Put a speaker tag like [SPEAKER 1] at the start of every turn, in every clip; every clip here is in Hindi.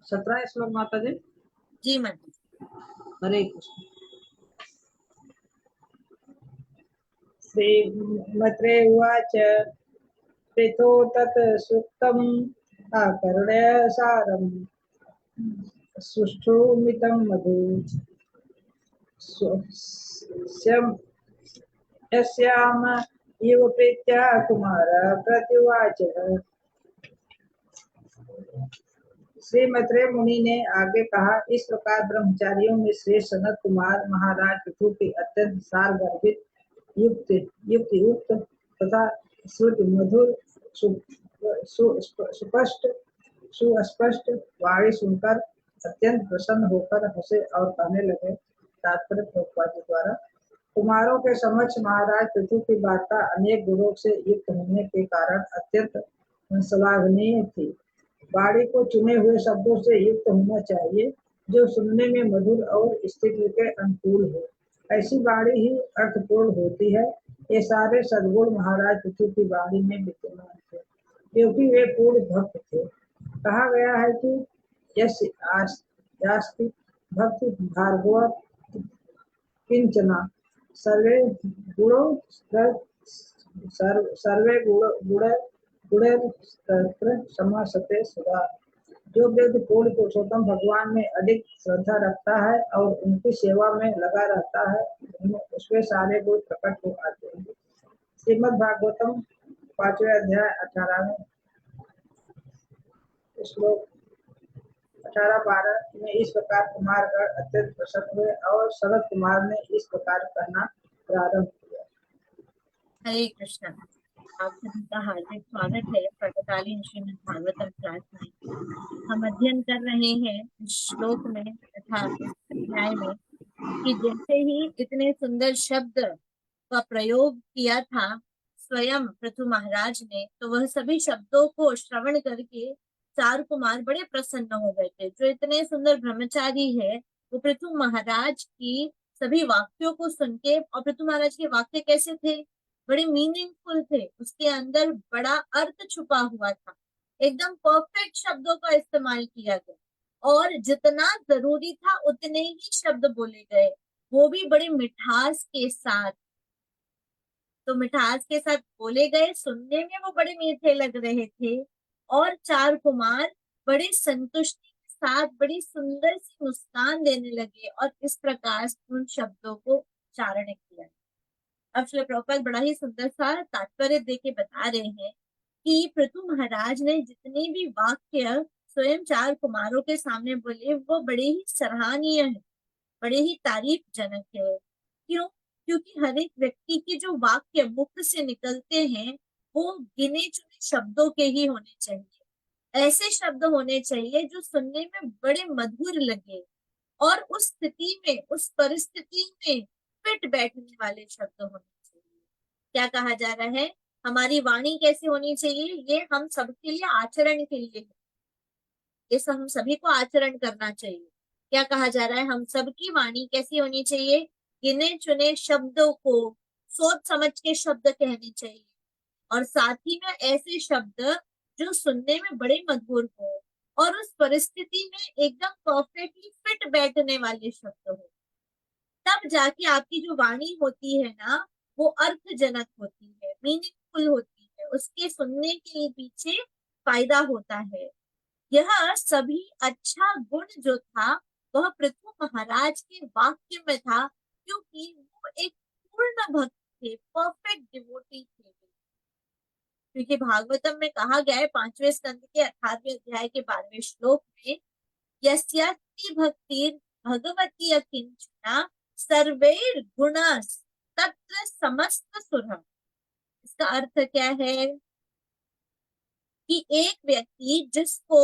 [SPEAKER 1] 17 श्लोक माता जी।
[SPEAKER 2] जी माता जी।
[SPEAKER 1] हरे कृष्ण। श्रीमत्रे उवाच प्रीतो तत् सुक्तम् आकर्ण्य सारम् सुष्ठुमितं मधु यस्याम इव प्रीत्या कुमार प्रत्युवाच। श्री मैत्रेय मुनि ने आगे कहा, इस प्रकार ब्रह्मचारियों में श्रेष्ठ सनत कुमार महाराज पृथु के अत्यंत सार गर्भित युक्त युक्त तथा श्रुति मधुर सुस्पष्ट सुस्पष्ट वाणी सुनकर अत्यंत प्रसन्न होकर हंसे और कहने लगे। तात्पर्य प्रभुपाद द्वारा कुमारों के समक्ष महाराज पृथु की वार्ता अनेक गुणों से युक्त होने के कारण अत्यंत श्लाघनीय थी। वाणी को चुने हुए शब्दों से युक्त होना चाहिए जो सुनने में मधुर और स्थिति के अनुकूल हो। ऐसी वाणी ही अर्थपूर्ण होती है। ये सारे सद्गुण महाराज पृथु की वाणी में विद्यमान थे क्योंकि वे पूर्ण भक्त थे। कहा गया है कि यस आस्ति भक्ति भार्गव किंचना सर्वे गुणों सर्वे गुण गुणेर समासते सदा। जो व्यक्ति पूर्ण पुरुषोत्तम भगवान में अधिक श्रद्धा रखता है और उनकी सेवा में लगा रहता है उसमें सारे गुण प्रकट हो आते हैं। श्रीमद् भागवतम 5वें अध्याय 18वें श्लोक 18-12 में इस प्रकार कुमारगण अत्यंत प्रसन्न हुए और सनत कुमार ने इस प्रकार कहना प्रारंभ किया।
[SPEAKER 2] हरे कृष्ण। आप सभी का हार्दिक स्वागत है प्रकटालीन श्रीमद् भागवतम क्लास में। हम अध्ययन कर रहे हैं इस श्लोक में तथा इस अध्याय में कि जैसे ही इतने सुंदर शब्द का प्रयोग किया था स्वयं पृथु महाराज ने, तो वह सभी शब्दों को श्रवण करके चार कुमार बड़े प्रसन्न हो गए थे। जो इतने सुंदर ब्रह्मचारी है वो पृथु महाराज की सभी वाक्यों को सुन के, और पृथु महाराज के वाक्य कैसे थे, बड़े मीनिंगफुल थे, उसके अंदर बड़ा अर्थ छुपा हुआ था, एकदम परफेक्ट शब्दों का इस्तेमाल किया गया और जितना जरूरी था उतने ही शब्द बोले गए, वो भी बड़े मिठास के साथ। तो मिठास के साथ बोले गए, सुनने में वो बड़े मीठे लग रहे थे और चार कुमार बड़े संतुष्टि के साथ बड़ी सुंदर सी मुस्कान देने लगे और इस प्रकार उन शब्दों को उच्चारण किया। अब श्री प्रभुपाद बड़ा ही सुंदर सा तात्पर्य देके बता रहे हैं कि पृथु महाराज ने जितने भी वाक्य स्वयं चार कुमारों के सामने बोले वो बड़े ही सराहनीय है, बड़े ही तारीफ जनक है। क्यों? क्योंकि हर एक व्यक्ति के जो वाक्य मुख से निकलते हैं वो गिने चुने शब्दों के ही होने चाहिए। ऐसे शब्द होने चाहिए जो सुनने में बड़े मधुर लगे और उस स्थिति में, उस परिस्थिति में फिट बैठने वाले शब्द होने चाहिए। क्या कहा जा रहा है, हमारी वाणी कैसी होनी चाहिए, ये हम सबके लिए आचरण के लिए है, ये सब हम सभी को आचरण करना चाहिए। क्या कहा जा रहा है, हम सबकी वाणी कैसी होनी चाहिए, गिने चुने शब्दों को सोच समझ के शब्द कहने चाहिए और साथ ही में ऐसे शब्द जो सुनने में बड़े मधुर हो और उस परिस्थिति में एकदम परफेक्टली फिट बैठने वाले शब्द हो। तब जाके आपकी जो वाणी होती है ना वो अर्थजनक होती है, मीनिंगफुल होती है, उसके सुनने के पीछे फायदा होता है। यह सभी अच्छा गुण जो था वह पृथु महाराज के वाक्य में था क्योंकि वो एक पूर्ण भक्त थे, परफेक्ट डिवोटी थे। क्योंकि भागवतम में कहा गया है 5वें स्कंद के 18वें अध्याय के 12वें श्लोक में, यस्यास्ति भक्तिर् भगवती अकिंचना सर्वैर गुणस् तत्र समस्त सुरः। इसका अर्थ क्या है कि एक व्यक्ति जिसको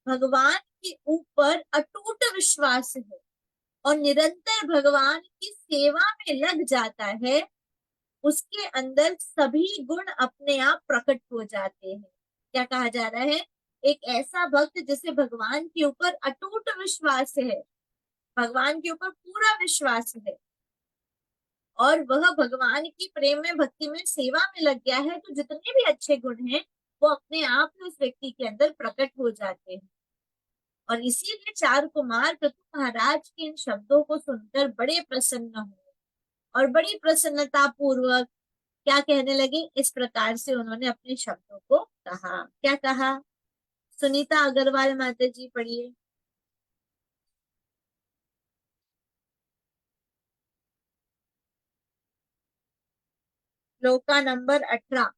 [SPEAKER 2] भगवान के ऊपर अटूट विश्वास है और निरंतर भगवान की सेवा में लग जाता है, उसके अंदर सभी गुण अपने आप प्रकट हो जाते हैं। क्या कहा जा रहा है, एक ऐसा भक्त जिसे भगवान के ऊपर अटूट विश्वास है, भगवान के ऊपर पूरा विश्वास है और वह भगवान की प्रेम में भक्ति में सेवा में लग गया है, तो जितने भी अच्छे गुण हैं वो अपने आप ही उस व्यक्ति के अंदर प्रकट हो जाते हैं। और इसीलिए चार कुमार पृथु महाराज के इन शब्दों को सुनकर बड़े प्रसन्न हुए और बड़ी प्रसन्नता पूर्वक क्या कहने लगे, इस प्रकार से उन्होंने अपने शब्दों को कहा। क्या कहा? सुनीता अग्रवाल माता जी पढ़िए। श्लोका नंबर 18।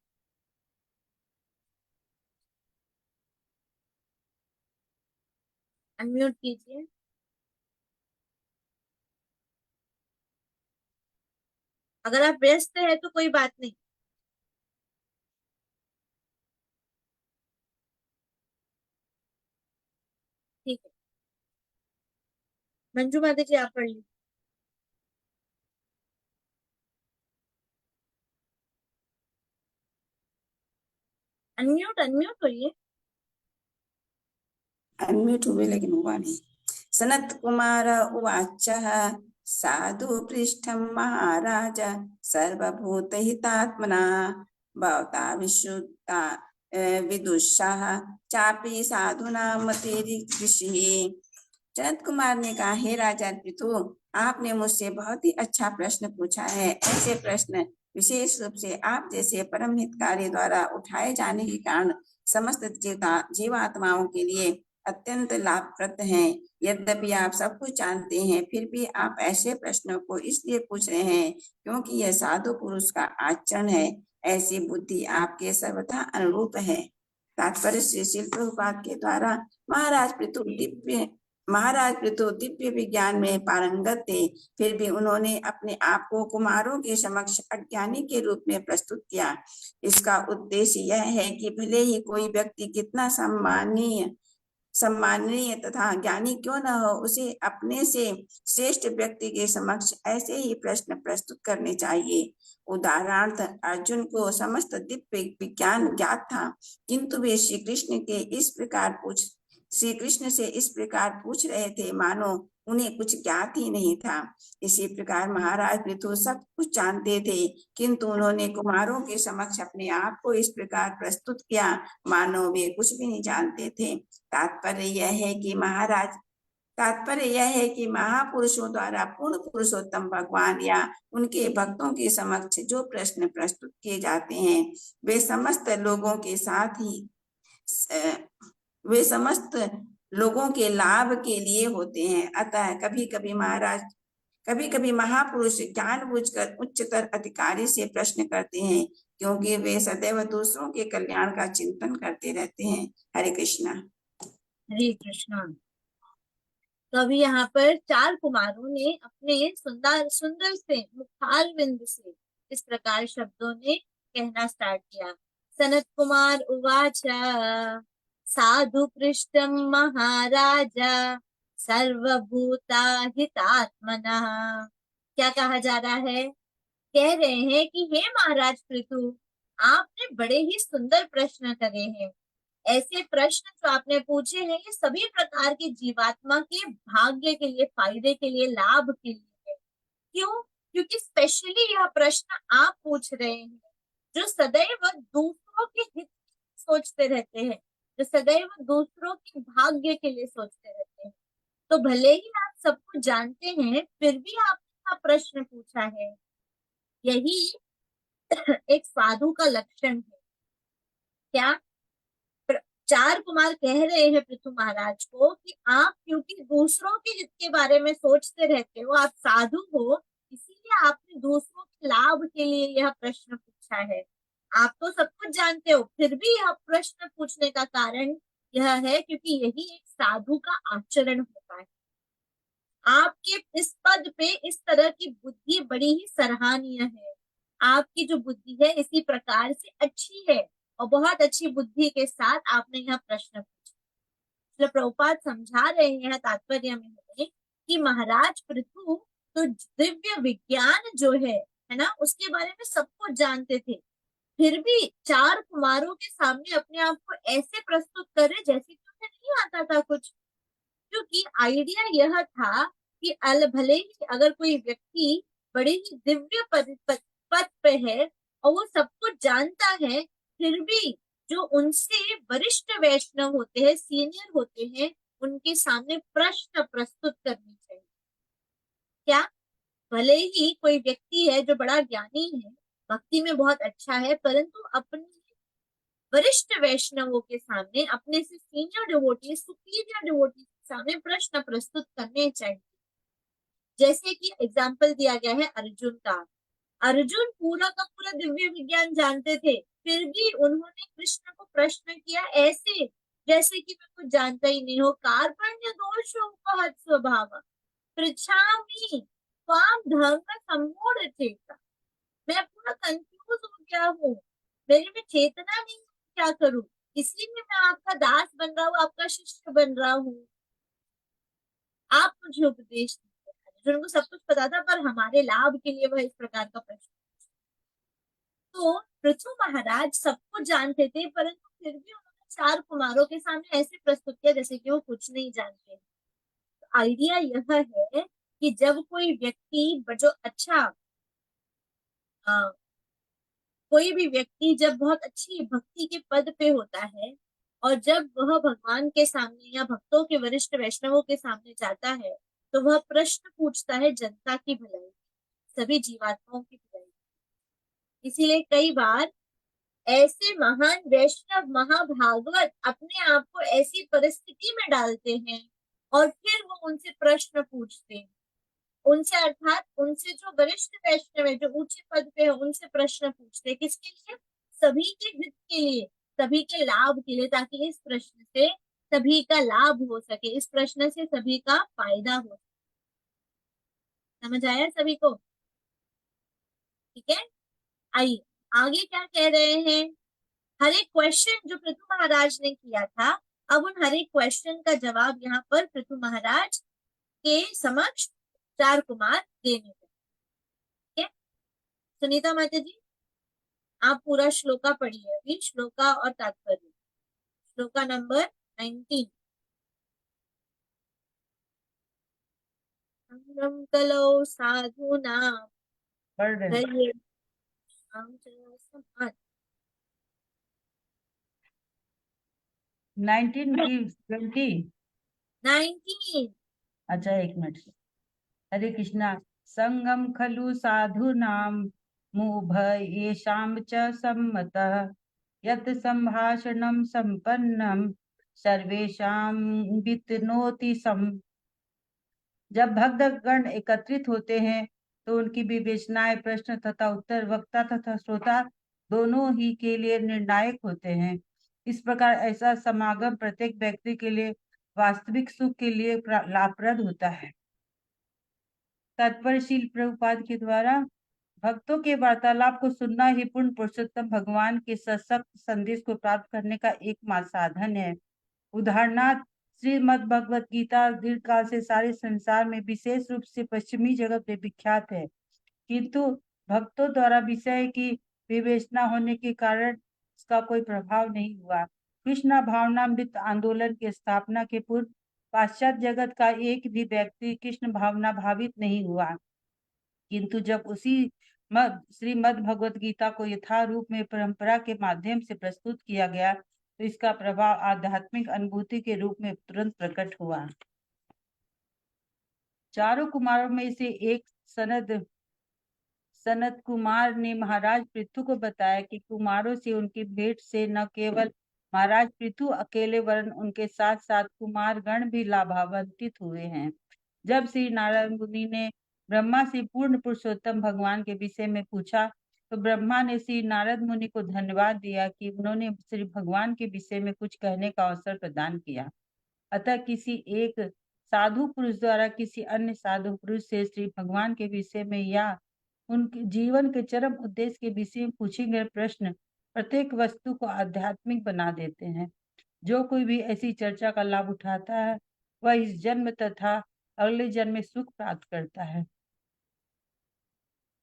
[SPEAKER 2] अनम्यूट कीजिए। अगर आप व्यस्त हैं तो कोई बात नहीं। ठीक है, मंजू माता जी आप पढ़ लीजिए। अनम्यूट अनम्यूट होइए।
[SPEAKER 3] अनम्यूट हुए लेकिन हुआ नहीं। सनत कुमार उवाच साधु पृष्ठं महाराज सर्वभूतहितात्मना भवता विशुद्धा विदुषाः चापि साधुनां मतिर्कृषिः। जयंत कुमार ने कहा, हे राजा पृथु, आपने मुझसे बहुत ही अच्छा प्रश्न पूछा है। ऐसे प्रश्न विशेष रूप से आप जैसे परम हितकारी द्वारा उठाए जाने के कारण समस्त जीवात्माओं के लिए अत्यंत लाभप्रद हैं। यद्यपि आप सब कुछ जानते हैं, फिर भी आप ऐसे प्रश्नों को इसलिए पूछ रहे हैं क्योंकि यह साधु पुरुष का आचरण है। ऐसी बुद्धि आपके सर्वथा अनुरूप है। तात्पर्य श्री शिल प्रभुपाद के द्वारा महाराज पृथु दिव्य विज्ञान में पारंगत थे, फिर भी उन्होंने अपने आप को कुमारों के समक्ष अज्ञानी के रूप में प्रस्तुत किया। इसका उद्देश्य यह है कि भले ही कोई व्यक्ति कितना सम्माननीय तथा ज्ञानी क्यों न हो, उसे अपने से श्रेष्ठ व्यक्ति के समक्ष ऐसे ही प्रश्न प्रस्तुत करने चाहिए। उदाहरणार्थ, अर्जुन को समस्त दिव्य विज्ञान ज्ञात था, किंतु वे श्री कृष्ण से इस प्रकार पूछ रहे थे मानो उन्हें कुछ ज्ञात ही नहीं था। इसी प्रकार महाराज पृथु सब कुछ जानते थे, किंतु उन्होंने कुमारों के समक्ष अपने आप को इस प्रकार प्रस्तुत किया मानो वे कुछ भी नहीं जानते थे। तात्पर्य यह है कि महापुरुषों द्वारा पूर्ण पुरुषोत्तम भगवान या उनके भक्तों के समक्ष जो प्रश्न प्रस्तुत किए जाते हैं, वे समस्त लोगों के लाभ के लिए होते हैं। अतः कभी कभी महापुरुष जानबूझकर उच्चतर अधिकारी से प्रश्न करते हैं, क्योंकि वे सदैव दूसरों के कल्याण का चिंतन करते रहते हैं। हरे कृष्णा।
[SPEAKER 2] हरे कृष्णा। तो अभी यहाँ पर चार कुमारों ने अपने सुंदर सुंदर से मुखाल बिंद से इस प्रकार शब्दों ने कहना स्टार्ट किया। सनत कुमार उवाच साधु पृष्ठम महाराजा सर्वभूता हितात्मना। क्या कहा जा रहा है? कह रहे हैं कि हे महाराज पृथु, आपने बड़े ही सुंदर प्रश्न करे हैं। ऐसे प्रश्न जो आपने पूछे हैं, ये सभी प्रकार के जीवात्मा के भाग्य के लिए, फायदे के लिए, लाभ के लिए है। क्यों? क्योंकि स्पेशली यह प्रश्न आप पूछ रहे हैं जो सदैव दूसरों के हित सोचते रहते हैं, जो सदैव दूसरों के भाग्य के लिए सोचते रहते हैं। तो भले ही आप सब कुछ जानते हैं, फिर भी आपने प्रश्न पूछा है। यही एक साधु का लक्षण है। क्या? चार कुमार कह रहे हैं पृथु महाराज को कि आप क्योंकि दूसरों के हित के बारे में सोचते रहते हो, आप साधु हो, इसीलिए आपने दूसरों के लाभ के लिए यह प्रश्न पूछा है। आप तो सब कुछ जानते हो, फिर भी यह प्रश्न पूछने का कारण यह है क्योंकि यही एक साधु का आचरण होता है। आपके इस पद पे इस तरह की बुद्धि बड़ी ही सराहनीय है। आपकी जो बुद्धि है इसी प्रकार से अच्छी है और बहुत अच्छी बुद्धि के साथ आपने यह प्रश्न पूछा। प्रभुपाद समझा रहे हैं तात्पर्य में हमें कि महाराज पृथु तो दिव्य विज्ञान जो है ना, उसके बारे में सब कुछ जानते थे, फिर भी चार कुमारों के सामने अपने आप को ऐसे प्रस्तुत करे जैसे कि उन्हें नहीं आता था कुछ। क्योंकि आइडिया यह था कि भले ही अगर कोई व्यक्ति बड़े ही दिव्य पद पे है और वो सब कुछ जानता है, फिर भी जो उनसे वरिष्ठ वैष्णव होते हैं, सीनियर होते हैं, उनके सामने प्रश्न प्रस्तुत करने चाहिए। क्या? भले ही कोई व्यक्ति है जो बड़ा ज्ञानी है, भक्ति में बहुत अच्छा है, परंतु अपने वरिष्ठ वैष्णवों के सामने, अपने से सीनियर डिवोटी, सुपीरियर डिवोटी के सामने प्रश्न प्रस्तुत करने चाहिए। जैसे कि एग्जाम्पल दिया गया है अर्जुन का। अर्जुन पूरा का पूरा दिव्य विज्ञान जानते थे, फिर भी उन्होंने कृष्ण को प्रश्न किया ऐसे जैसे कि मैं कुछ जानता ही नहीं हो। कार्पण्य दोषो उपहत स्वभाव पृच्छामि त्वाम धर्म सम्मूढ़ चेता। मैं पूरा कंफ्यूज हो गया हूँ, मेरे में चेतना नहीं है, क्या करूं? इसलिए मैं आपका दास बन रहा हूँ, आपका शिष्य बन रहा हूँ, आप मुझे उपदेश दीजिए। अर्जुन को सब कुछ पता था, पर हमारे लाभ के लिए वह इस प्रकार का प्रश्न। तो पृथु महाराज सब कुछ जानते थे, परंतु फिर भी उन्होंने 4 कुमारों के सामने ऐसे प्रस्तुत किया जैसे कि वो कुछ नहीं जानते। तो आइडिया यह है कि जब कोई व्यक्ति जो अच्छा कोई भी व्यक्ति जब बहुत अच्छी भक्ति के पद पे होता है और जब वह भगवान के सामने या भक्तों के वरिष्ठ वैष्णवों के सामने जाता है, तो वह प्रश्न पूछता है जनता की भलाई, सभी जीवात्माओं की भलाई। इसीलिए कई बार ऐसे महान वैष्णव महाभागवत अपने आप को ऐसी परिस्थिति में डालते हैं और फिर वो उनसे प्रश्न पूछते हैं। उनसे अर्थात उनसे जो वरिष्ठ वैष्णव है, जो ऊंचे पद पे है, उनसे प्रश्न पूछते हैं। किसके लिए? सभी के हित के लिए, सभी के लाभ के लिए, ताकि इस प्रश्न से सभी का लाभ हो सके, इस प्रश्न से सभी का फायदा हो। समझ आया सभी को? ठीक है, आइए आगे क्या कह रहे हैं। हर एक क्वेश्चन जो पृथु महाराज ने किया था, अब उन हर एक क्वेश्चन का जवाब यहाँ पर पृथु महाराज के समक्ष 4 कुमार देने थे। ठीक है, सुनीता माता जी आप पूरा श्लोका पढ़िए अभी, श्लोका और तात्पर्य। श्लोका नंबर 19। संगम कलौ साधूना
[SPEAKER 4] पढ़ रहे हैं।
[SPEAKER 2] धैर्य
[SPEAKER 4] 19 की 20।
[SPEAKER 2] 19।
[SPEAKER 4] अच्छा, एक मिनट। हरे कृष्णा। संगम खलु साधूनां मुभयेषां च सम्मतः यत् संभाषणं संपन्नं सर्वेषां वितनोति सम। जब भक्तगण एकत्रित होते हैं तो उनकी विवेचनाएं प्रश्न तथा उत्तर वक्ता तथा श्रोता दोनों ही के लिए निर्णायक होते हैं। इस प्रकार ऐसा समागम प्रत्येक व्यक्ति के लिए वास्तविक सुख के लिए लाभप्रद होता है। तात्पर्यशील प्रभुपाद के द्वारा भक्तों के वार्तालाप को सुनना ही पूर्ण पुरुषोत्तम भगवान के सशक्त संदेश को प्राप्त करने का एकमात्र साधन है। उदाहरणार्थ श्रीमद् भगवत गीता दीर्घकाल से सारे संसार में विशेष रूप से पश्चिमी जगत में विख्यात है, किंतु भक्तों द्वारा विषय की विवेचना होने के कारण इसका कोई प्रभाव नहीं हुआ। कृष्ण भावनामृत आंदोलन की स्थापना के पूर्व पाश्चात्य जगत का एक भी व्यक्ति कृष्ण भावना भावित नहीं हुआ, किंतु जब उसी श्रीमद् भगवत गीता को यथारूप में परंपरा के माध्यम से प्रस्तुत किया गया तो इसका प्रभाव आध्यात्मिक अनुभूति के रूप में तुरंत प्रकट हुआ। 4 कुमारों में से एक सनत कुमार ने महाराज पृथु को बताया कि कुमारों से उनकी भेंट से न केवल महाराज पृथु अकेले वरन उनके साथ साथ कुमार गण भी लाभान्वित हुए हैं। जब श्री नारायण मुनि ने ब्रह्मा से पूर्ण पुरुषोत्तम भगवान के विषय में पूछा तो ब्रह्मा ने श्री नारद मुनि को धन्यवाद दिया कि उन्होंने श्री भगवान के विषय में कुछ कहने का अवसर प्रदान किया। अतः किसी एक साधु पुरुष द्वारा किसी अन्य साधु पुरुष से श्री भगवान के विषय में या उनके जीवन के चरम उद्देश्य के विषय में पूछे गए प्रश्न प्रत्येक वस्तु को आध्यात्मिक बना देते हैं। जो कोई भी ऐसी चर्चा का लाभ उठाता है वह इस जन्म तथा अगले जन्म में सुख प्राप्त करता है।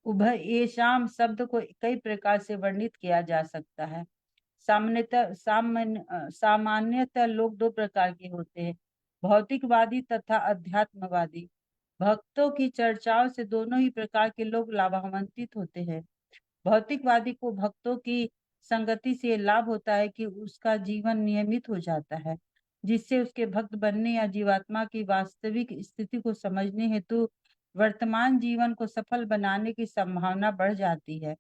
[SPEAKER 4] उभयेषां शब्द को कई प्रकार से वर्णित किया जा सकता है। सामान्यतः लोग 2 प्रकार के होते हैं, भौतिकवादी तथा अध्यात्मवादी। भक्तों की चर्चाओं से दोनों ही प्रकार के लोग लाभान्वित होते हैं। भौतिकवादी को भक्तों की संगति से लाभ होता है कि उसका जीवन नियमित हो जाता है। जिससे उसके भक्त बनने या जीवात्मा की वास्तविक स्थिति को समझने हेतु वर्तमान जीवन को सफल बनाने की संभावना बढ़ जाती है।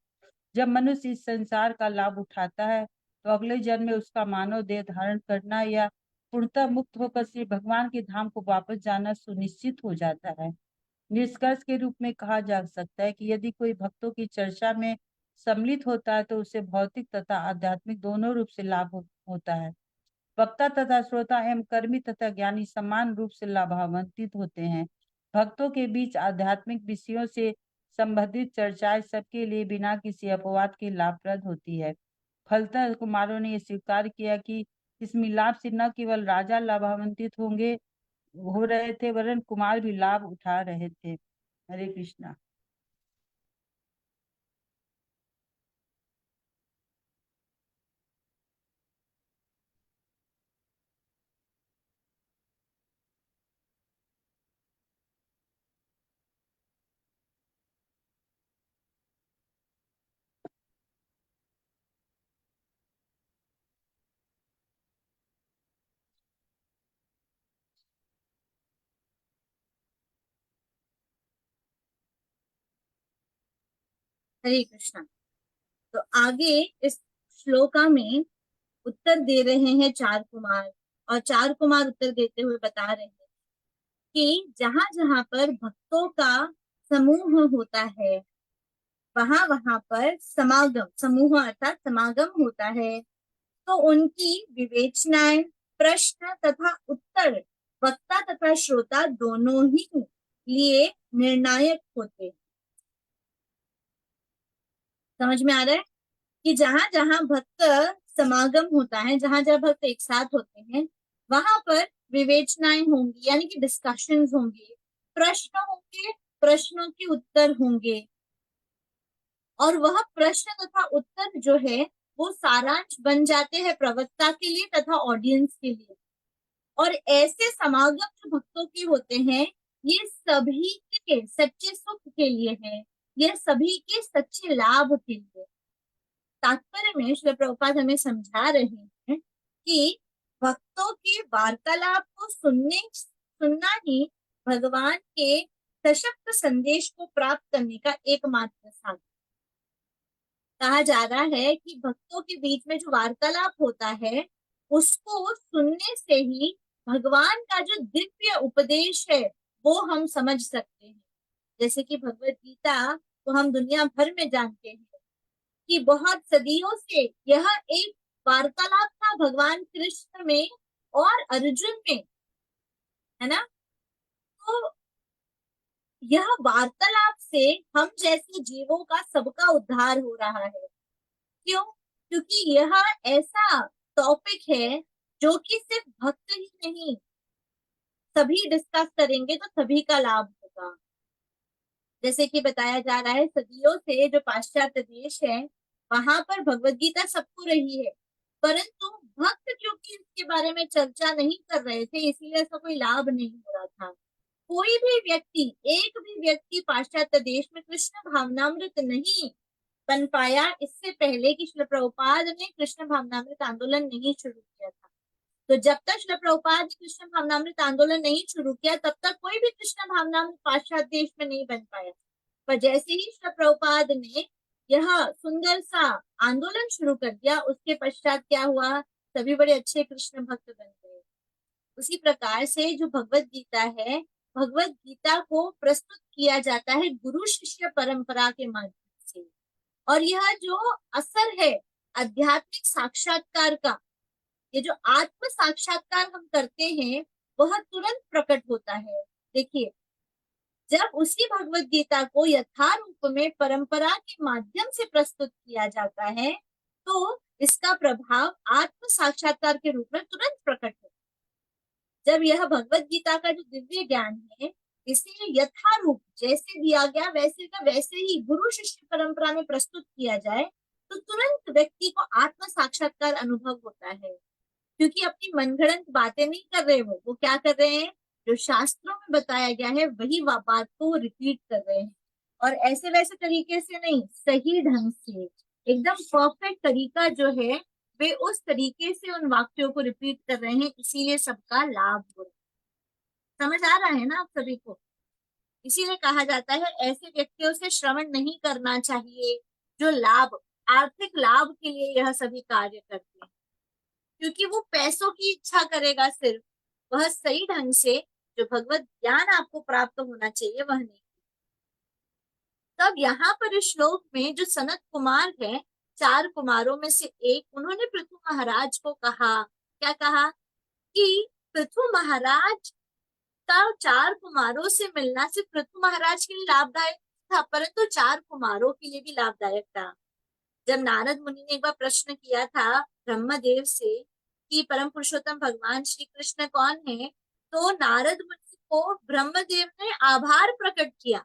[SPEAKER 4] जब मनुष्य इस संसार का लाभ उठाता है तो अगले जन्म में उसका मानव देह धारण करना या पूर्णतः मुक्त होकर श्री भगवान के धाम को वापस जाना सुनिश्चित हो जाता है। निष्कर्ष के रूप में कहा जा सकता है कि यदि कोई भक्तों की चर्चा में सम्मिलित होता है तो उसे भौतिक तथा आध्यात्मिक दोनों रूप से लाभ होता है। वक्ता तथा श्रोता एवं कर्मी तथा ज्ञानी समान रूप से लाभान्वित होते हैं। भक्तों के बीच आध्यात्मिक विषयों से संबंधित चर्चाएं सबके लिए बिना किसी अपवाद के लाभप्रद होती है। फलतः कुमारों ने यह स्वीकार किया कि इस मिलाप से न केवल राजा लाभान्वित हो रहे थे वरन कुमार भी लाभ उठा रहे थे। हरे कृष्णा।
[SPEAKER 2] हरे कृष्णा। तो आगे इस श्लोका में उत्तर दे रहे हैं चार कुमार, और चार कुमार उत्तर देते हुए बता रहे हैं कि जहां जहां पर भक्तों का समूह होता है वहां वहां पर समागम, समूह अर्थात समागम होता है, तो उनकी विवेचनाएं, प्रश्न तथा उत्तर वक्ता तथा श्रोता दोनों ही लिए निर्णायक होते हैं। समझ में आ रहा है कि जहां जहां भक्त समागम होता है, जहां जहां भक्त एक साथ होते हैं, वहां पर विवेचनाएं होंगी, यानी कि डिस्कशंस होंगे, प्रश्न होंगे, प्रश्नों के उत्तर होंगे, और वह प्रश्न तथा उत्तर जो है वो सारांश बन जाते हैं प्रवक्ता के लिए तथा ऑडियंस के लिए। और ऐसे समागम जो भक्तों के होते हैं ये सभी के सच्चे सुख के लिए है, ये सभी के सच्चे लाभ के लिए। तात्पर्य में श्री प्रभुपाद हमें समझा रहे हैं कि भक्तों के वार्तालाप को सुनना ही भगवान के सशक्त संदेश को प्राप्त करने का एकमात्र साधन। कहा जा रहा है कि भक्तों के बीच में जो वार्तालाप होता है उसको सुनने से ही भगवान का जो दिव्य उपदेश है वो हम समझ सकते हैं। जैसे कि भगवत गीता तो हम दुनिया भर में जानते हैं कि बहुत सदियों से यह एक वार्तालाप था भगवान कृष्ण में और अर्जुन में, है ना। तो यह वार्तालाप से हम जैसे जीवों का सबका उद्धार हो रहा है। क्यों? क्योंकि यह ऐसा टॉपिक है जो कि सिर्फ भक्त ही नहीं, सभी डिस्कस करेंगे तो सभी का लाभ होगा। जैसे कि बताया जा रहा है सदियों से जो पाश्चात्य देश है वहां पर भगवत गीता सबको रही है, परंतु भक्त क्योंकि इसके बारे में चर्चा नहीं कर रहे थे इसलिए ऐसा कोई लाभ नहीं हो रहा था। कोई भी व्यक्ति, एक भी व्यक्ति पाश्चात्य देश में कृष्ण भावनामृत नहीं बन पाया इससे पहले कि श्रील प्रभुपाद ने कृष्ण भावनामृत आंदोलन नहीं शुरू किया था। तो जब तक श्रील प्रभुपाद ने कृष्ण भावनामृत आंदोलन नहीं शुरू किया तब तक कोई भी कृष्ण भावनामृत पाश्चात्य देश में नहीं बन पाया। पर जैसे ही श्रील प्रभुपाद ने यह सुंदर सा आंदोलन शुरू कर दिया उसके पश्चात क्या हुआ, सभी बड़े अच्छे कृष्ण भक्त बन गए। उसी प्रकार से जो भगवत गीता है, भगवत गीता को प्रस्तुत किया जाता है गुरु शिष्य परंपरा के माध्यम से, और यह जो असर है आध्यात्मिक साक्षात्कार का, ये जो आत्म साक्षात्कार हम करते हैं वह तुरंत प्रकट होता है। देखिए जब उसी भगवत गीता को यथारूप में परंपरा के माध्यम से प्रस्तुत किया जाता है तो इसका प्रभाव आत्म साक्षात्कार के रूप में तुरंत प्रकट होता है। जब यह भगवत गीता का जो दिव्य ज्ञान है इसे यथारूप जैसे दिया गया वैसे का वैसे ही गुरु शिष्य परंपरा में प्रस्तुत किया जाए तो तुरंत व्यक्ति को आत्म साक्षात्कार अनुभव होता है, क्योंकि अपनी मनगढ़ंत बातें नहीं कर रहे, वो क्या कर रहे हैं, जो शास्त्रों में बताया गया है वही बात को रिपीट कर रहे हैं, और ऐसे वैसे तरीके से नहीं, सही ढंग से एकदम परफेक्ट तरीका जो है वे उस तरीके से उन वाक्यों को रिपीट कर रहे हैं, इसीलिए सबका लाभ हो रहा है। समझ आ रहा है ना आप सभी को? इसीलिए कहा जाता है ऐसे व्यक्तियों से श्रवण नहीं करना चाहिए जो लाभ, आर्थिक लाभ के लिए यह सभी कार्य करते हैं, क्योंकि वो पैसों की इच्छा करेगा सिर्फ, वह सही ढंग से जो भगवत ज्ञान आपको प्राप्त होना चाहिए वह नहीं। तब यहाँ पर इस श्लोक में जो सनत कुमार है, 4 कुमारों में से एक, उन्होंने पृथु महाराज को कहा, क्या कहा कि पृथु महाराज का 4 कुमारों से मिलना सिर्फ पृथु महाराज के लिए लाभदायक था, परंतु 4 कुमारों के लिए भी लाभदायक था। जब नारद मुनि ने एक बार प्रश्न किया था ब्रह्मदेव से कि परम पुरुषोत्तम भगवान श्री कृष्ण कौन है, तो नारद मुनि को ब्रह्मदेव ने आभार प्रकट किया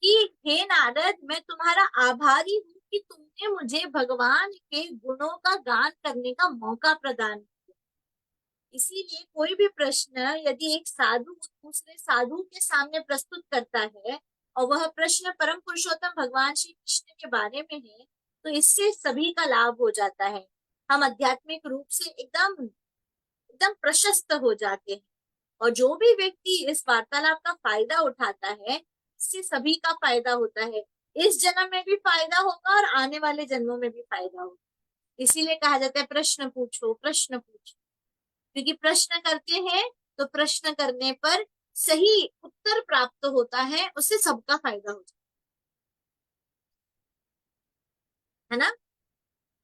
[SPEAKER 2] कि हे नारद, मैं तुम्हारा आभारी हूँ कि तुमने मुझे भगवान के गुणों का गान करने का मौका प्रदान किया। इसीलिए कोई भी प्रश्न यदि एक साधु दूसरे साधु के सामने प्रस्तुत करता है और वह प्रश्न परम पुरुषोत्तम भगवान श्री कृष्ण के बारे में है, तो इससे सभी का लाभ हो जाता है। हम आध्यात्मिक रूप से एकदम एकदम प्रशस्त हो जाते हैं, और जो भी व्यक्ति इस वार्तालाप का फायदा उठाता है, इससे सभी का फायदा होता है। इस जन्म में भी फायदा होगा और आने वाले जन्मों में भी फायदा होगा। इसीलिए कहा जाता है प्रश्न पूछो, प्रश्न पूछो, क्योंकि प्रश्न करते हैं तो प्रश्न करने पर सही उत्तर प्राप्त होता है, उससे सबका फायदा हो जाता है ना।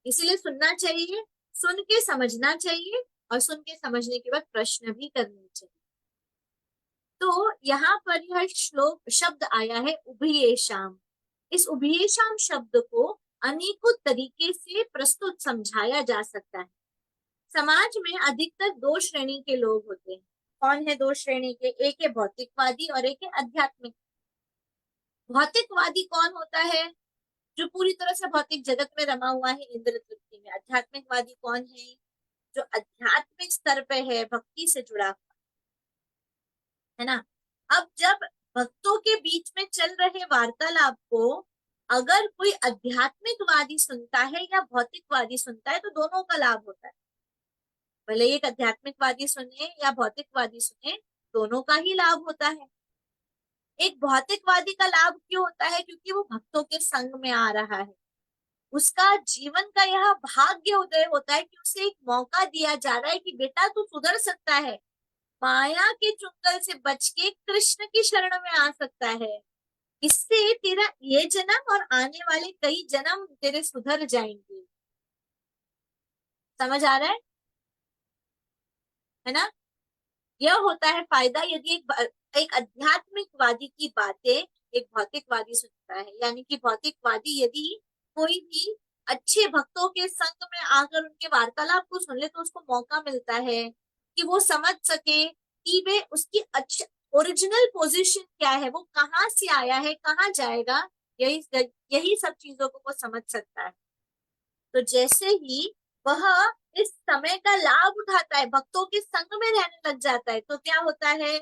[SPEAKER 2] इसीलिए सुनना चाहिए, सुन के समझना चाहिए, और सुन के समझने के बाद प्रश्न भी करने चाहिए। तो यहाँ पर यह श्लोक शब्द आया है उभयेषाम। इस उभयेषाम शब्द को अनेकों तरीके से प्रस्तुत समझाया जा सकता है। समाज में अधिकतर 2 श्रेणी के लोग होते हैं। कौन है 2 श्रेणी के? एक है भौतिकवादी और एक है आध्यात्मिक। भौतिकवादी कौन होता है? जो पूरी तरह से भौतिक जगत में रमा हुआ है, इंद्र तृप्ति में। आध्यात्मिकवादी कौन है? जो आध्यात्मिक स्तर पे है, भक्ति से जुड़ा हुआ है ना। अब जब भक्तों के बीच में चल रहे वार्तालाप को अगर कोई आध्यात्मिकवादी सुनता है या भौतिकवादी सुनता है, तो दोनों का लाभ होता है। भले एक आध्यात्मिकवादी सुने या भौतिकवादी सुने, दोनों का ही लाभ होता है। एक भौतिकवादी का लाभ क्यों होता है? क्योंकि वो भक्तों के संग में आ रहा है। उसका जीवन का यह भाग्य उदय होता है कि उसे एक मौका दिया जा रहा है कि बेटा तू सुधर सकता है, माया के चुंगल से बच के कृष्ण की शरण में आ सकता है। इससे तेरा ये जन्म और आने वाले कई जन्म तेरे सुधर जाएंगे। समझ आ रहा है ना। यह होता है फायदा यदि एक आध्यात्मिकवादी की बातें एक भौतिकवादी सुनता है। यानी कि भौतिकवादी यदि कोई भी अच्छे भक्तों के संग में आकर उनके वार्तालाप को सुन ले, तो उसको मौका मिलता है कि वो समझ सके कि वे उसकी अच्छी ओरिजिनल पोजीशन क्या है, वो कहाँ से आया है, कहाँ जाएगा। यही सब चीजों को वो समझ सकता है। तो जैसे ही वह इस समय का लाभ उठाता है, भक्तों के संग में रहने लग जाता है, तो क्या होता है?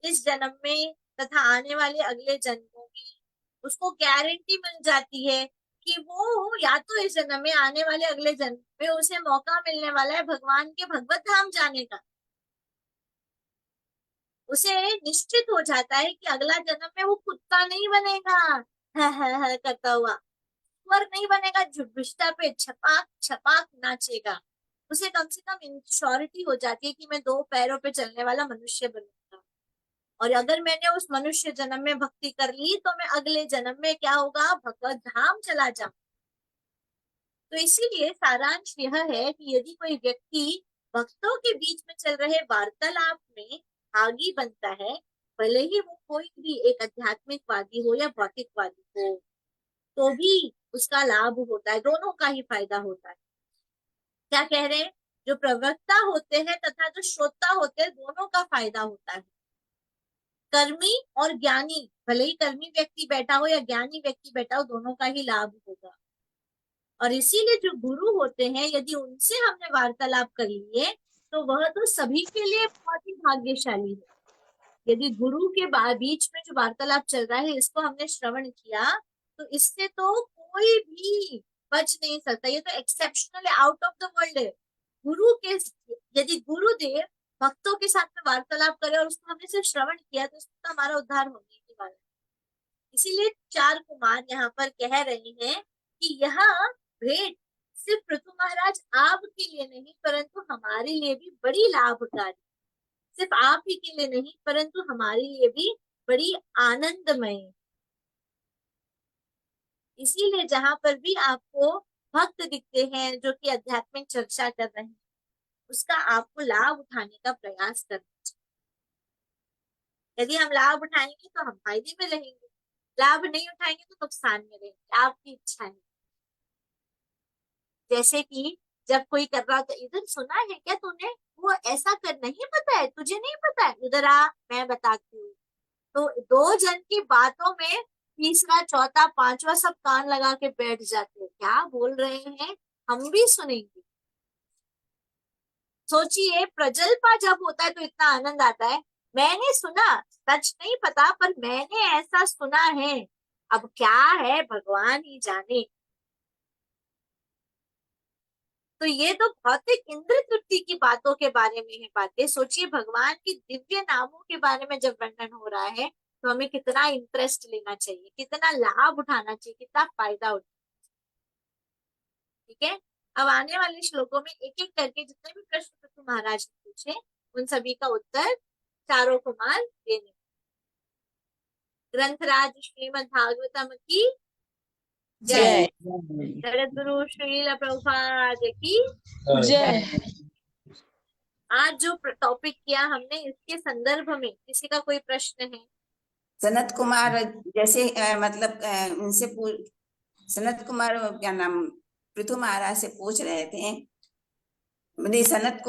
[SPEAKER 2] इस जन्म में तथा आने वाले अगले जन्मों में उसको गारंटी मिल जाती है कि वो या तो इस जन्म में, आने वाले अगले जन्म में उसे मौका मिलने वाला है भगवान के भगवत धाम जाने का। उसे निश्चित हो जाता है कि अगला जन्म में वो कुत्ता नहीं बनेगा करता हुआ, स्वर नहीं बनेगा, झुटबिष्टा पे छपाक छपाक नाचेगा। उसे कम से कम इंश्योरिटी हो जाती है कि मैं 2 पैरों पे चलने वाला मनुष्य बनूंगा, और अगर मैंने उस मनुष्य जन्म में भक्ति कर ली तो मैं अगले जन्म में क्या होगा? भगवत धाम चला जाऊं। तो इसीलिए सारांश यह है कि यदि कोई व्यक्ति भक्तों के बीच में चल रहे वार्तालाप में भागी बनता है, भले ही वो कोई भी एक आध्यात्मिकवादी हो या भौतिकवादी हो, तो भी उसका लाभ होता है, दोनों का ही फायदा होता है। क्या कह रहे हैं? जो प्रवक्ता होते हैं तथा जो श्रोता होते हैं, दोनों का फायदा होता है। कर्मी और ज्ञानी, भले ही कर्मी व्यक्ति बैठा हो या ज्ञानी व्यक्ति बैठा हो, दोनों का ही लाभ होगा। और इसीलिए जो गुरु होते हैं, यदि उनसे हमने वार्तालाप कर लिए, तो वह तो सभी के लिए बहुत ही भाग्यशाली है। यदि गुरु के बीच में जो वार्तालाप चल रहा है, इसको हमने श्रवण किया, तो इससे तो कोई भी बच नहीं सकता, ये तो एक्सेप्शनल है, आउट ऑफ द वर्ल्ड है। गुरु के, यदि गुरुदेव भक्तों के साथ में वार्तालाप करे और उसको हमने सिर्फ श्रवण किया तो उसका हमारा उद्धार होने की बात है। इसीलिए 4 कुमार यहाँ पर कह रहे हैं कि यह भेंट सिर्फ पृथु महाराज आपके लिए नहीं परंतु हमारे लिए भी बड़ी लाभकारी, सिर्फ आप ही के लिए नहीं परंतु हमारे लिए भी बड़ी आनंदमय। इसीलिए जहां पर भी आपको भक्त दिखते हैं जो कि आध्यात्मिक चर्चा कर रहे हैं, उसका आपको लाभ उठाने का प्रयास करना चाहिए। यदि हम लाभ उठाएंगे तो हम फायदे में रहेंगे, लाभ नहीं उठाएंगे तो नुकसान में रहेंगे, आपकी इच्छा है। जैसे कि जब कोई कर रहा, तो इधर सुना है क्या तूने, वो ऐसा कर, नहीं पता है तुझे, नहीं पता है, उधर आ मैं बताती हूँ। तो 2 जन की बातों में तीसरा चौथा पांचवा सब कान लगा के बैठ जाते हैं, क्या बोल रहे हैं हम भी सुनेंगे। सोचिए प्रजल्पा जब होता है तो इतना आनंद आता है, मैंने सुना, सच नहीं पता पर मैंने ऐसा सुना है, अब क्या है भगवान ही जाने। तो ये तो भौतिक इंद्र तृप्ति की बातों के बारे में है बातें। सोचिए भगवान के दिव्य नामों के बारे में जब वर्णन हो रहा है तो हमें कितना इंटरेस्ट लेना चाहिए, कितना लाभ उठाना चाहिए, कितना फायदा उठाना। ठीक है, अब आने वाले श्लोकों में एक एक करके जितने भी प्रश्न पृथु महाराज ने पूछे उन सभी का उत्तर चारों कुमार देने। ग्रंथराज श्रीमद् भागवतम की जय। जगद्गुरु श्रील प्रभुपाद की
[SPEAKER 5] जय।
[SPEAKER 2] आज जो टॉपिक किया हमने, इसके संदर्भ में किसी का कोई प्रश्न है?
[SPEAKER 3] सनत कुमार जैसे मतलब उनसे सनत कुमार क्या नाम पृथु महाराज से पूछ रहे थे, नहीं सनत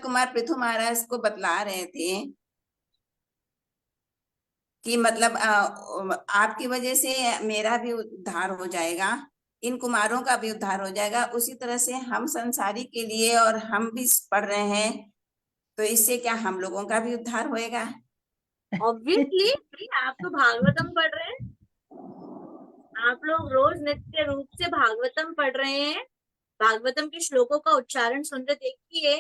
[SPEAKER 3] कुमार पृथु महाराज को बतला रहे थे कि मतलब आपकी वजह से मेरा भी उद्धार हो जाएगा, इन कुमारों का भी उद्धार हो जाएगा, उसी तरह से हम संसारी के लिए और हम भी पढ़ रहे हैं तो इससे क्या हम लोगों का भी उद्धार होएगा?
[SPEAKER 2] ऑब्वियसली आप तो भागवतम पढ़ रहे हैं, आप लोग रोज नित्य रूप से भागवतम पढ़ रहे हैं, भागवतम के श्लोकों का उच्चारण सुनकर देखिए,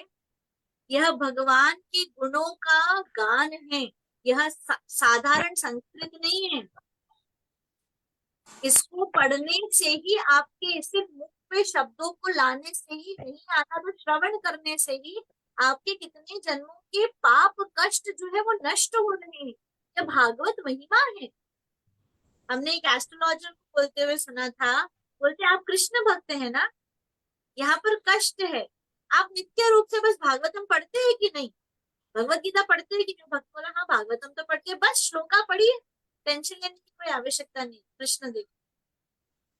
[SPEAKER 2] यह भगवान के गुणों का गान है, यह साधारण संस्कृत नहीं है। इसको पढ़ने से ही, आपके सिर्फ मुख पे शब्दों को लाने से ही नहीं आता, तो श्रवण करने से ही आपके कितने जन्मों के पाप कष्ट जो है वो नष्ट हो रहे हैं। यह भागवत महिमा है। हमने एक एस्ट्रोलॉजर को बोलते हुए सुना था, बोलते आप कृष्ण भक्त है ना, यहाँ पर कष्ट है, आप नित्य रूप से बस भागवतम पढ़ते हैं कि नहीं, भगवत गीता पढ़ते हैं कि नहीं? भक्त बोला हाँ भागवतम तो पढ़ते हैं, बस श्लोका पढ़िए, टेंशन लेने की कोई आवश्यकता नहीं। कृष्ण देख,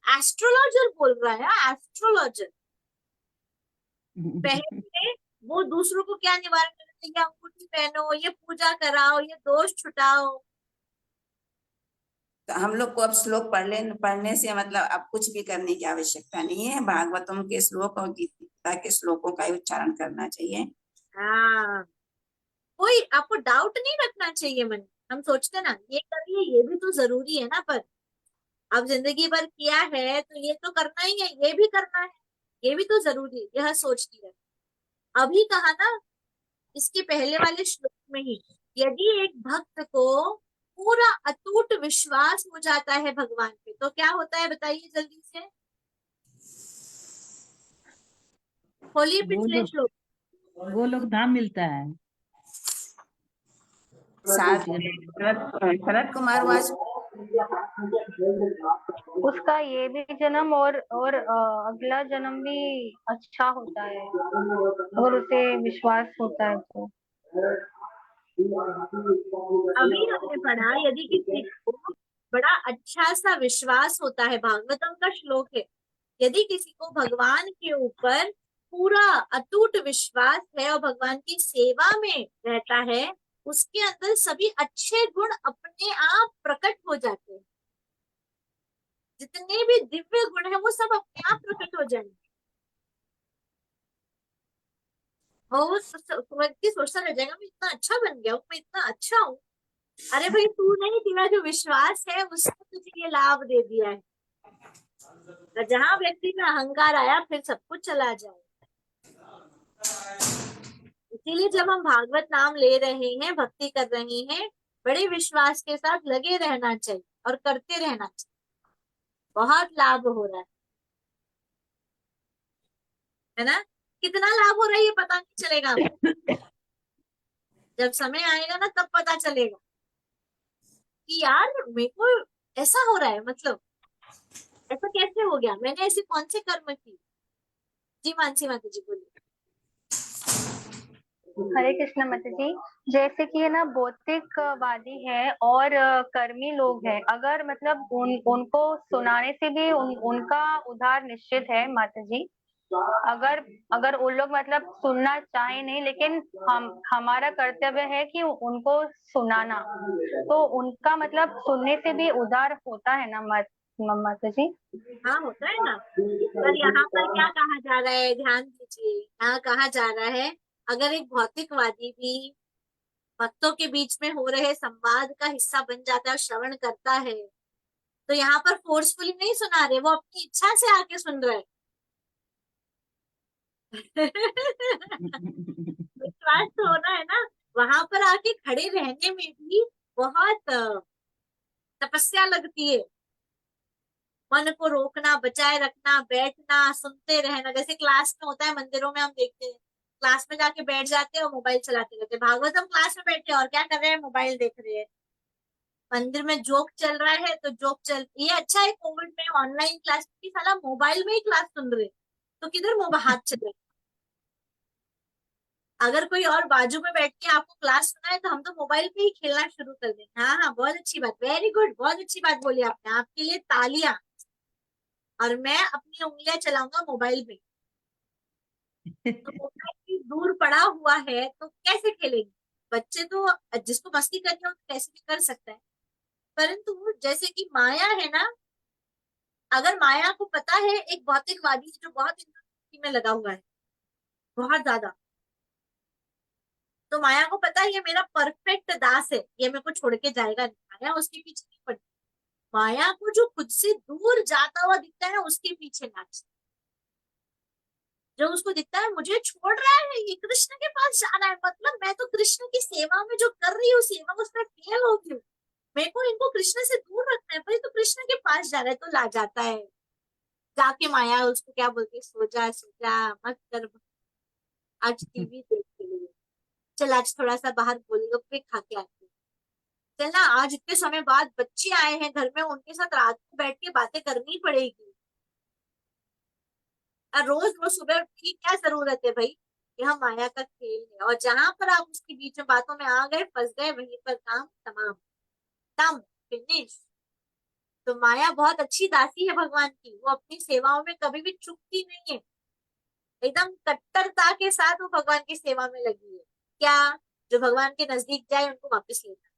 [SPEAKER 2] एस्ट्रोलॉजर बोल रहा है, एस्ट्रोलॉजर। पहले वो दूसरों को क्या निवारण करते हैं, अंगूठी पहनो, ये पूजा कराओ, ये दोष छुटाओ।
[SPEAKER 3] तो हम लोग को अब श्लोक पढ़ने से मतलब अब कुछ भी करने की आवश्यकता नहीं है, भागवतम के श्लोक और गीता के श्लोकों का ही उच्चारण करना चाहिए।
[SPEAKER 2] हाँ, कोई आपको डाउट नहीं रखना चाहिए मन। हम सोचते ना ये करिए, ये भी तो जरूरी है ना, पर अब जिंदगी भर किया है तो ये तो करना ही है, ये भी करना है, ये भी तो जरूरी है, यह सोचती है। अभी कहा ना इसके पहले वाले श्लोक में ही, यदि एक भक्त को पूरा अटूट विश्वास हो जाता है भगवान पे तो क्या होता है बताइए जल्दी से, खोलिए पिछले श्लोक।
[SPEAKER 4] वो लोग धाम मिलता है।
[SPEAKER 3] शरद कुमार वाज
[SPEAKER 5] उसका ये भी जन्म और अगला जन्म भी अच्छा होता है और उसे विश्वास होता है तो।
[SPEAKER 2] अभी हमने पढ़ा यदि किसी को बड़ा अच्छा सा विश्वास होता है, भागवतम का श्लोक है, यदि किसी को भगवान के ऊपर पूरा अटूट विश्वास है और भगवान की सेवा में रहता है, उसके अंदर सभी अच्छे गुण अपने आप प्रकट हो जाते हैं। जितने भी दिव्य गुण है वो सब अपने आप प्रकट हो जाएंगे। और वो व्यक्ति सोचता रह जाएगा मैं इतना अच्छा बन गया हूँ, मैं इतना अच्छा हूँ। अरे भाई तू नहीं, तेरा जो विश्वास है उसने तुझे ये लाभ दे दिया है। और जहां व्यक्ति में अहंकार आया फिर सब कुछ चला जाए। इसीलिए जब हम भागवत नाम ले रहे हैं, भक्ति कर रहे हैं, बड़े विश्वास के साथ लगे रहना चाहिए और करते रहना चाहिए। बहुत लाभ हो रहा है ना? कितना लाभ हो रहा है ये पता नहीं चलेगा आपको। जब समय आएगा ना तब पता चलेगा कि यार मेरे को ऐसा हो रहा है, मतलब ऐसा कैसे हो गया, मैंने ऐसे कौन से कर्म किए। जी मानसी माता जी बोलिए।
[SPEAKER 5] हरे कृष्ण माता जी। जैसे कि है ना, भौतिकवादी है और कर्मी लोग हैं, अगर मतलब उनको सुनाने से भी उनका उद्धार निश्चित है माता जी। अगर अगर उन लोग मतलब सुनना चाहे नहीं, लेकिन हमारा कर्तव्य है कि उनको सुनाना, तो उनका मतलब सुनने से भी उद्धार होता है ना माता जी।
[SPEAKER 2] हाँ होता है ना। पर यहाँ पर क्या कहा जा रहा है, ध्यान दीजिए। यहाँ कहा जा रहा है अगर एक भौतिकवादी भी भक्तों के बीच में हो रहे संवाद का हिस्सा बन जाता है और श्रवण करता है, तो यहाँ पर फोर्सफुली नहीं सुना रहे, वो अपनी इच्छा से आके सुन रहे हैं। विश्वास तो होना है ना। वहां पर आके खड़े रहने में भी बहुत तपस्या लगती है। मन को रोकना, बचाए रखना, बैठना, सुनते रहना। जैसे क्लास में होता है, मंदिरों में हम देखते हैं, क्लास में जाके बैठ जाते हैं और मोबाइल चलाते रहते हैं। भागवतम क्लास में बैठे और क्या कर रहे हैं, मोबाइल देख रहे हैं। मंदिर में जोक चल रहा है तो जोक चल, ये अच्छा है कोविड में ऑनलाइन क्लास की, साला मोबाइल में ही क्लास सुन रहे, तो किधर मोबाइल हाथ चले। अगर कोई और बाजू में बैठ के आपको क्लास सुना है तो हम तो मोबाइल पे ही खेलना शुरू कर दें। हाँ हाँ, बहुत अच्छी बात, वेरी गुड, बहुत अच्छी बात बोली आपने, आपके लिए तालियां। और मैं अपनी उंगलियां चलाऊंगा मोबाइल में। तो मोबाइल दूर पड़ा हुआ है तो कैसे खेलेंगे बच्चे? तो जिसको मस्ती करनी हो तो कैसे भी कर सकता है। परंतु जैसे कि माया है ना, अगर माया को पता है, एक भौतिकवादी जो बहुत इंद्रियों में लगा हुआ है बहुत ज्यादा, तो माया को पता है ये मेरा परफेक्ट दास है, ये मेरे को छोड़ के जाएगा नहीं, माया उसके पीछे नहीं पड़ती। माया को जो खुद से दूर जाता हुआ दिखता है ना, उसके पीछे नाचता। जो उसको दिखता है मुझे छोड़ रहा है, ये कृष्ण के पास जाना है, मतलब मैं तो कृष्ण की सेवा में जो कर रही हूँ, सेवा उसमें फेल हो गई हूँ, मेरे को इनको कृष्ण से दूर रखना है, पर ये तो कृष्ण के पास जा रहा है, तो ला जाता है। जाके माया उसको क्या बोलती है, सो जा मत कर, आज टीवी देख के लिए, चल आज थोड़ा सा बाहर गोलगप्पे खा के आते हैं। चल ना, आज इतने समय बाद बच्चे आए हैं घर में, उनके साथ रात को बैठ के बातें करनी पड़ेगी। और रोज रोज सुबह उठ की क्या जरूरत है भाई? यह माया का खेल है, और जहां पर आप उसके बीच में बातों में आ गए, फंस गए, वहीं पर काम तमाम, काम फिनिश। तो माया बहुत अच्छी दासी है भगवान की, वो अपनी सेवाओं में कभी भी चूकती नहीं है, एकदम कट्टरता के साथ वो भगवान की सेवा में लगी है। क्या? जो भगवान के नजदीक जाए उनको वापस लेना,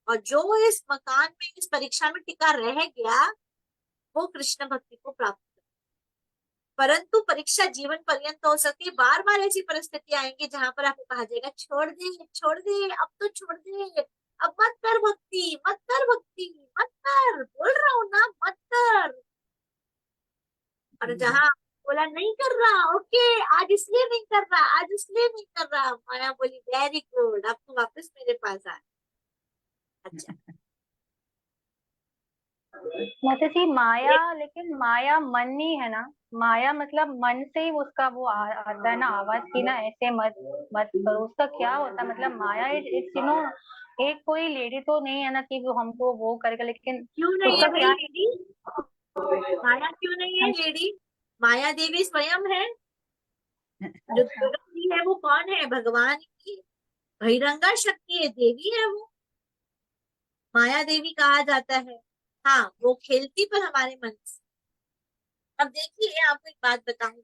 [SPEAKER 2] और जो इस मकान में, इस परीक्षा में टिका रह गया, वो कृष्ण भक्ति को प्राप्त। परंतु परीक्षा जीवन पर्यंत हो सकती है, बार बार ऐसी परिस्थिति आएंगी जहां पर आपको कहा जाएगा छोड़ दे, छोड़ दे, अब तो छोड़ दे, अब मत कर भक्ति, मत कर भक्ति, मत कर, बोल रहा हूं ना, मत कर। और जहां बोला नहीं कर रहा, ओके, आज इसलिए नहीं कर रहा, आज इसलिए नहीं कर रहा, माया बोली वेरी गुड, अब तो वापस मेरे पास आ। अच्छा,
[SPEAKER 5] माता जी, माया, लेकिन माया मन नहीं है ना। माया मतलब मन से ही उसका वो आता है ना आवाज की ना, ऐसे मत मत करो, उसका क्या होता है मतलब माया इट्स एक कोई लेडी तो नहीं है ना कि वो हमको वो करेगा, लेकिन
[SPEAKER 2] क्यों नहीं है
[SPEAKER 5] उसका
[SPEAKER 2] भाई
[SPEAKER 5] क्या।
[SPEAKER 2] लेडी? माया क्यों नहीं है लेडी? माया देवी स्वयं है। जो दुर्गा जी है वो कौन है? भगवान की बहिरंगा शक्ति है, देवी है वो, माया देवी कहा जाता है। हाँ, वो खेलती पर हमारे मन से। अब देखिए, आपको एक बात बताऊं,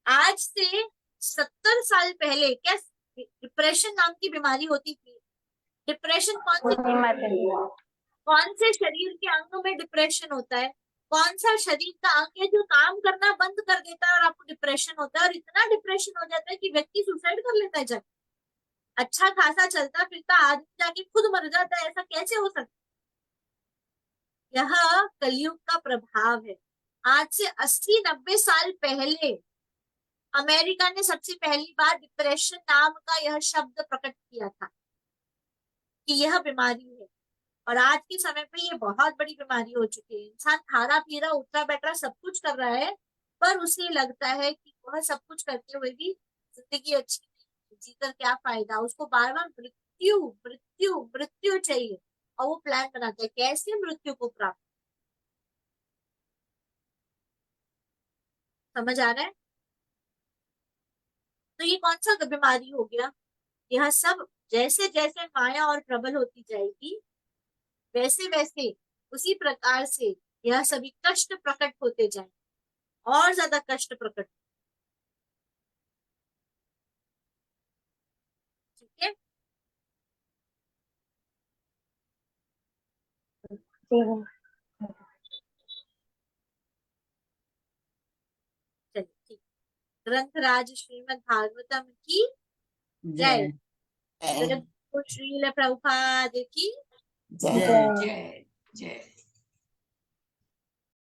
[SPEAKER 2] आज से 70 साल पहले क्या डिप्रेशन नाम की बीमारी होती थी? डिप्रेशन
[SPEAKER 5] नहीं माता जी।
[SPEAKER 2] कौन से शरीर के अंग में डिप्रेशन होता है? कौन सा शरीर का अंग है जो काम करना बंद कर देता है और आपको डिप्रेशन होता है, और इतना डिप्रेशन हो जाता है कि व्यक्ति सुसाइड कर लेता है जाके। अच्छा खासा चलता फिरता आदमी जाके खुद मर जाता है, ऐसा कैसे हो सकता है? यह कलयुग का प्रभाव है। आज से 80-90 साल पहले अमेरिका ने सबसे पहली बार डिप्रेशन नाम का यह शब्द प्रकट किया था कि यह बीमारी है, और आज के समय पे ये बहुत बड़ी बीमारी हो चुकी है। इंसान खा रहा पी रहा उठा बैठ रहा सब कुछ कर रहा है, पर उसे लगता है कि वह सब कुछ करते हुए भी जिंदगी अच्छी नहीं, जीकर क्या फायदा। उसको बार बार मृत्यु मृत्यु मृत्यु चाहिए, और वो प्लान बनाता है कैसे मृत्यु को प्राप्त। समझ आ रहा है? तो ये कौन सा बीमारी हो गया? यह सब जैसे जैसे माया और प्रबल होती जाएगी, वैसे वैसे उसी प्रकार से यह सभी कष्ट प्रकट होते जाए, और ज्यादा कष्ट प्रकट। ठीक है,
[SPEAKER 5] जी हाँ।
[SPEAKER 2] चलिए ठीक। ग्रंथराज श्रीमद् भागवतम की जय।
[SPEAKER 4] जय
[SPEAKER 2] जगत श्रील प्रभुपाद की
[SPEAKER 3] जय
[SPEAKER 4] जय।
[SPEAKER 3] जय जय।